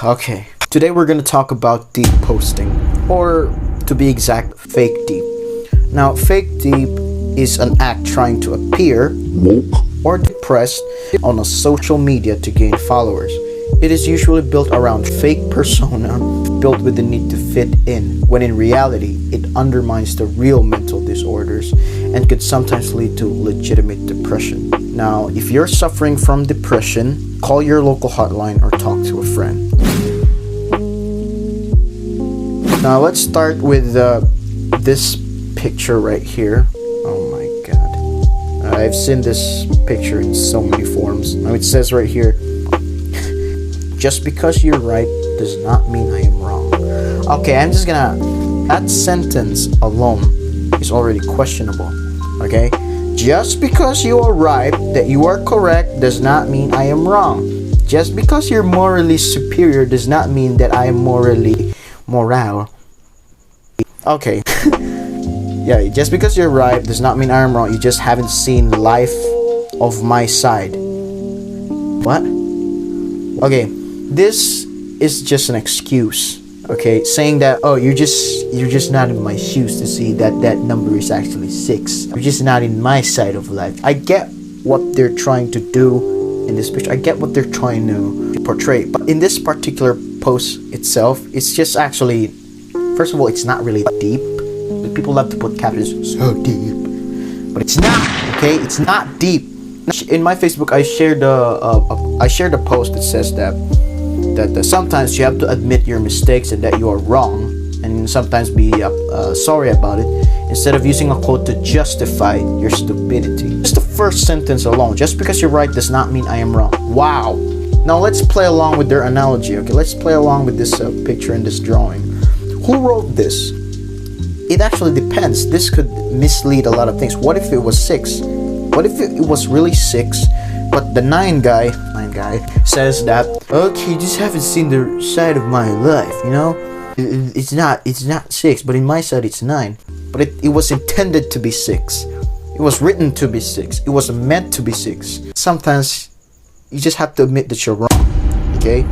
Okay, today we're gonna talk about deep posting, or to be exact, fake deep. Now, fake deep is an act trying to appear woke or depressed on a social media to gain followers. It is usually built around fake persona, built with the need to fit in, when in reality, it undermines the real mental disorders and could sometimes lead to legitimate depression. Now, if you're suffering from depression, call your local hotline or talk to a friend. Now, let's start with this picture right here. Oh my god. I've seen this picture in so many forms. Now, it says right here, just because you're right does not mean I am wrong. Okay, that sentence alone is already questionable. Okay? Just because you are right, that you are correct, does not mean I am wrong. Just because you're morally superior does not mean that I am morally moral. Okay. Yeah, just because you're right does not mean I am wrong. You just haven't seen life of my side. What? Okay, this is just an excuse. Okay, saying that, oh, you're just not in my shoes to see that that number is actually 6. You're just not in my side of life. I get what they're trying to do in this picture. I get what they're trying to portray. But in this particular post itself, it's just actually, first of all, it's not really deep. People love to put captions, so deep. But it's not, okay? It's not deep. In my Facebook, I shared a post that says that sometimes you have to admit your mistakes and that you are wrong, and sometimes be sorry about it, instead of using a quote to justify your stupidity. Just the first sentence alone, just because you're right does not mean I am wrong. Wow. Now let's play along with their analogy, okay? Let's play along with this picture and this drawing. Who wrote this? It actually depends. This could mislead a lot of things. What if it was 6? What if it was really 6, but the 9 guy says that, okay, you just haven't seen the side of my life, you know? It's not 6, but in my side it's 9. But it was intended to be 6. It was written to be 6. It was meant to be 6. Sometimes you just have to admit that you're wrong, okay?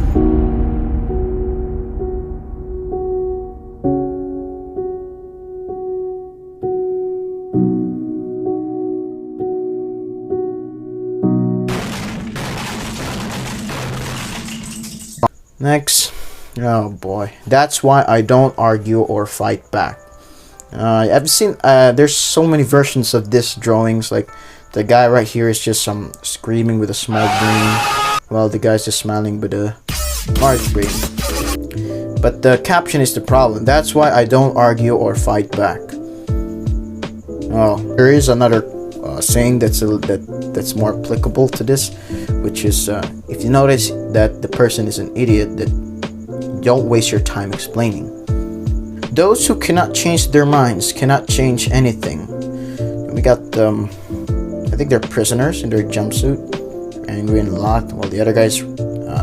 Next. Oh boy. That's why I don't argue or fight back. I've seen, there's so many versions of this drawings. Like, the guy right here is just screaming with a small brain, while the guy's just smiling with a large brain. But the caption is the problem. That's why I don't argue or fight back. Oh, there is another saying that's more applicable to this, which is, if you notice that the person is an idiot, that don't waste your time explaining. Those who cannot change their minds cannot change anything. We got I think they're prisoners in their jumpsuit, angry and locked, while the other guys,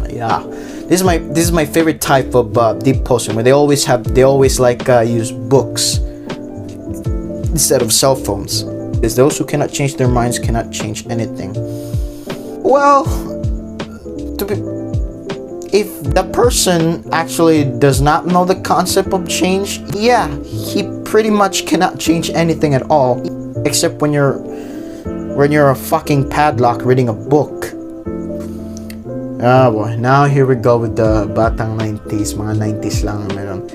yeah. This is my favorite type of deep posting, where they always like use books instead of cell phones. Is those who cannot change their minds cannot change anything. Well, if the person actually does not know the concept of change, yeah, he pretty much cannot change anything at all, except when you're a fucking padlock reading a book. Ah boy, now here we go with the batang 90s, mga 90s lang meron.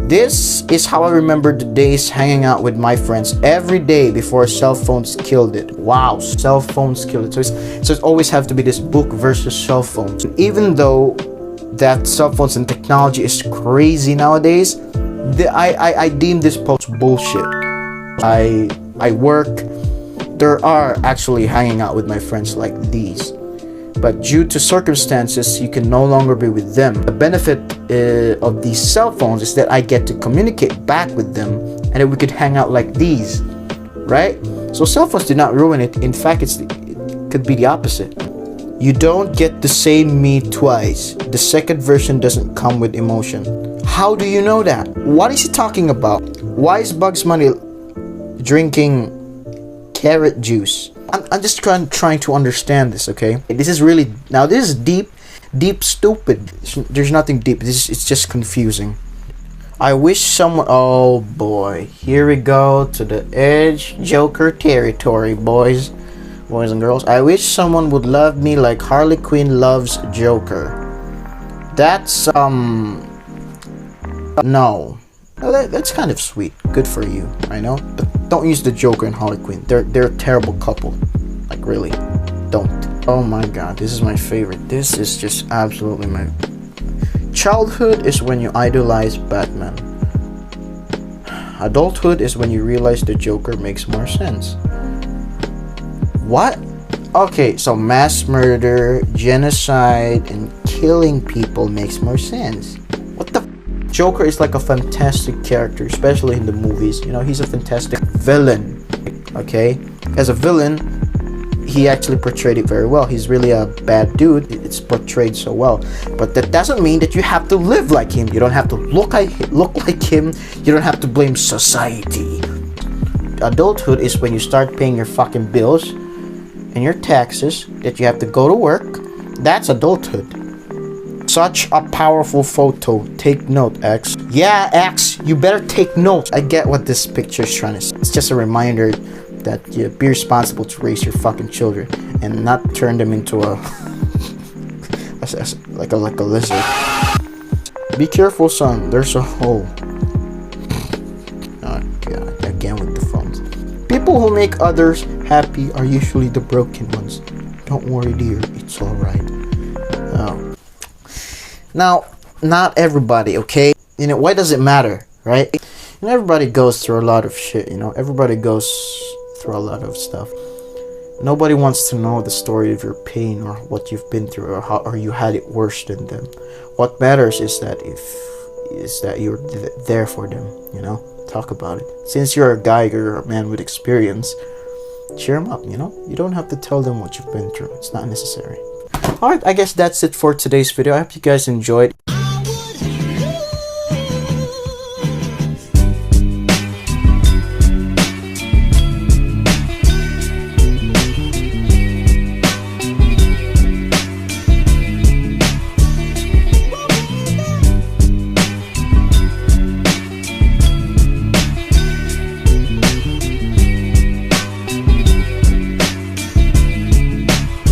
This is how I remember the days hanging out with my friends every day before cell phones killed it. Wow, cell phones killed it. So it always have to be this book versus cell phone. Even though that cell phones and technology is crazy nowadays, I deem this post bullshit. I work. There are actually hanging out with my friends like these. But due to circumstances, you can no longer be with them. The benefit of these cell phones is that I get to communicate back with them, and that we could hang out like these, right? So cell phones did not ruin it. In fact, it could be the opposite. You don't get the same me twice. The second version doesn't come with emotion. How do you know that? What is he talking about? Why is Bugs Bunny drinking carrot juice? I'm just trying to understand this, okay? This is really, now this is deep stupid. There's nothing deep. It's just confusing. I wish someone, oh boy, here we go to the edge Joker territory, boys and girls. I wish someone would love me like Harley Quinn loves Joker. That's no. That's kind of sweet. Good for you, I know. But don't use the Joker and Harley Quinn. They're a terrible couple. Like, really, don't. Oh my god, this is my favorite. This is just absolutely my... Childhood is when you idolize Batman. Adulthood is when you realize the Joker makes more sense. What? Okay, so mass murder, genocide, and killing people makes more sense. What the f? Joker is like a fantastic character, especially in the movies. You know, he's a fantastic villain. Okay? As a villain, he actually portrayed it very well. He's really a bad dude. It's portrayed so well. But that doesn't mean that you have to live like him. You don't have to look like him. You don't have to blame society. Adulthood is when you start paying your fucking bills and your taxes, that you have to go to work. That's adulthood. Such a powerful photo. Take note, X. Yeah, X, you better take notes. I get what this picture is trying to say. It's just a reminder that you be responsible to raise your fucking children and not turn them into like a lizard. Be careful, son. There's a hole. Oh god, again with the phones. People who make others happy are usually the broken ones. Don't worry, dear. It's alright. Oh. Now, not everybody, okay? You know, why does it matter, right? You know, everybody goes through a lot of shit, you know? Everybody goes through a lot of stuff. Nobody wants to know the story of your pain or what you've been through or how or you had it worse than them. What matters is that you're there for them, you know? Talk about it. Since you're a guy, you're a man with experience, cheer them up, you know? You don't have to tell them what you've been through. It's not necessary. Alright, I guess that's it for today's video. I hope you guys enjoyed.